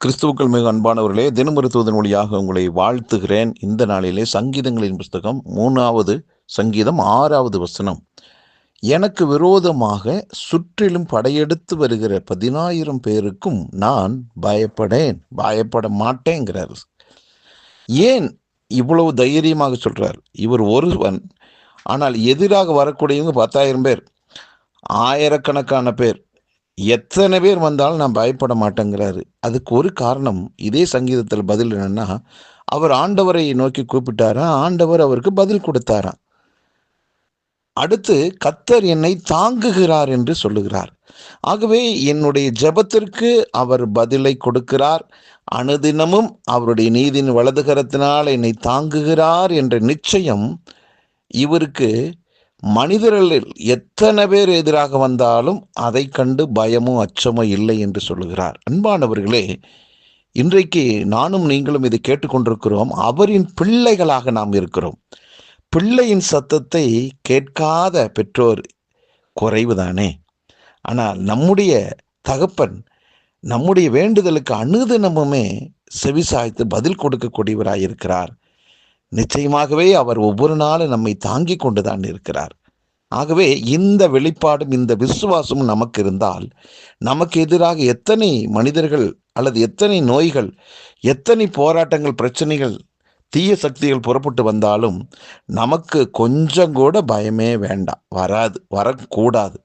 கிறிஸ்துவுக்கள் மிக அன்பானவர்களே, தினமருத்துவதன் வழியாக உங்களை வாழ்த்துகிறேன். இந்த நாளிலே சங்கீதங்களின் புஸ்தகம் 3வது சங்கீதம் 6வது வசனம். எனக்கு விரோதமாக சுற்றிலும் படையெடுத்து வருகிற 10,000 பேருக்கும் நான் பயப்பட மாட்டேங்கிறார். ஏன் இவ்வளவு தைரியமாக சொல்றார்? இவர் ஒருவன், ஆனால் எதிராக வரக்கூடியவங்க 10,000 பேர், ஆயிரக்கணக்கான பேர். எத்தனை பேர் வந்தாலும் நான் பயப்பட மாட்டேங்கிறாரு. அதுக்கு ஒரு காரணம், இதே சங்கீதத்தில் பதில் என்னன்னா, அவர் ஆண்டவரை நோக்கி கூப்பிட்டாராம், ஆண்டவர் அவருக்கு பதில் கொடுத்தாராம். அடுத்து கர்த்தர் என்னை தாங்குகிறார் என்று சொல்லுகிறார். ஆகவே என்னுடைய ஜெபத்திற்கு அவர் பதிலை கொடுக்கிறார். அனுதினமும் அவருடைய நீதியின் வலதுகரத்தினால் என்னை தாங்குகிறார் என்ற நிச்சயம் இவருக்கு மனிதர்களில் எத்தனை பேர் எதிராக வந்தாலும் அதை கண்டு பயமோ அச்சமோ இல்லை என்று சொல்லுகிறார். அன்பானவர்களே, இன்றைக்கு நானும் நீங்களும் இதை கேட்டுக்கொண்டிருக்கிறோம். அவரின் பிள்ளைகளாக நாம் இருக்கிறோம். பிள்ளையின் சத்தத்தை கேட்காத பெற்றோர் குறைவுதானே. ஆனால் நம்முடைய தகப்பன் நம்முடைய வேண்டுதலுக்கு அனுதினமுமே செவிசாய்த்து பதில் கொடுக்கக்கூடியவராயிருக்கிறார். நிச்சயமாகவே அவர் ஒவ்வொரு நாளும் நம்மை தாங்கி கொண்டுதான் இருக்கிறார். ஆகவே இந்த வெளிப்பாடும் இந்த விசுவாசமும் நமக்கு இருந்தால், நமக்கு எதிராக எத்தனை மனிதர்கள் அல்லது எத்தனை நோய்கள், எத்தனை போராட்டங்கள், பிரச்சனைகள், தீய சக்திகள் புறப்பட்டு வந்தாலும் நமக்கு கொஞ்சம் கூட பயமே வேண்டாம். வரக்கூடாது.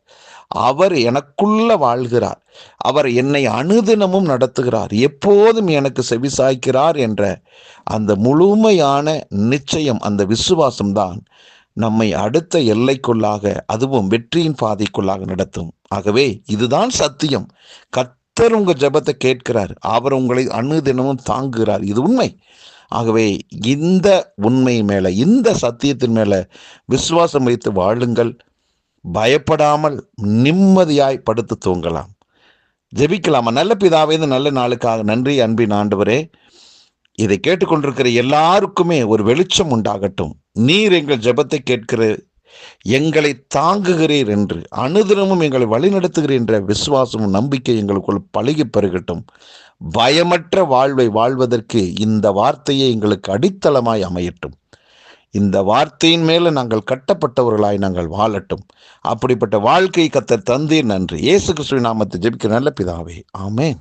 அவர் எனக்குள்ள வாழ்கிறார். அவர் என்னை அனுதினமும் நடத்துகிறார். எப்போதும் எனக்கு செவிசாய்க்கிறார் என்ற அந்த முழுமையான நிச்சயம், அந்த விசுவாசம்தான் நம்மை அடுத்த எல்லைக்குள்ளாக, அதுவும் வெற்றியின் பாதைக்குள்ளாக நடத்தும். ஆகவே இதுதான் சத்தியம். கர்த்தர் உங்கள் ஜெபத்தை கேட்கிறார். அவர் உங்களை அனுதினமும் தாங்குகிறார். இது உண்மை. ஆகவே இந்த உண்மை மேல, இந்த சத்தியத்தின் மேல விசுவாசம் வைத்து வாழுங்கள். பயப்படாமல் நிம்மதியாய் படுத்து தூங்கலாம். ஜெபிக்கலாமா? நல்ல பிதாவே, இந்த நல்ல நாளுக்காக நன்றி. அன்பின் ஆண்டவரே, இதை கேட்டுக்கொண்டிருக்கிற எல்லாருக்குமே ஒரு வெளிச்சம் உண்டாகட்டும். நீர் எங்கள் ஜெபத்தை கேட்கிற, எங்களை தாங்குகிறீர் என்று, அனுதினமும் எங்களை வழிநடத்துகிறீர் என்ற விசுவாசமும் நம்பிக்கை எங்களுக்குள் பழகி பெருகட்டும். பயமற்ற வாழ்வை வாழ்வதற்கு இந்த வார்த்தையை எங்களுக்கு அடித்தளமாய் அமையட்டும். இந்த வார்த்தையின் மேல நாங்கள் கட்டப்பட்டவர்களாய் நாங்கள் வாழட்டும். அப்படிப்பட்ட வாழ்க்கை கர்த்தர் தந்தீர். நன்றி. இயேசு கிறிஸ்துவின் நாமத்தில் ஜெபிக்கிற நல்ல பிதாவே, ஆமென்.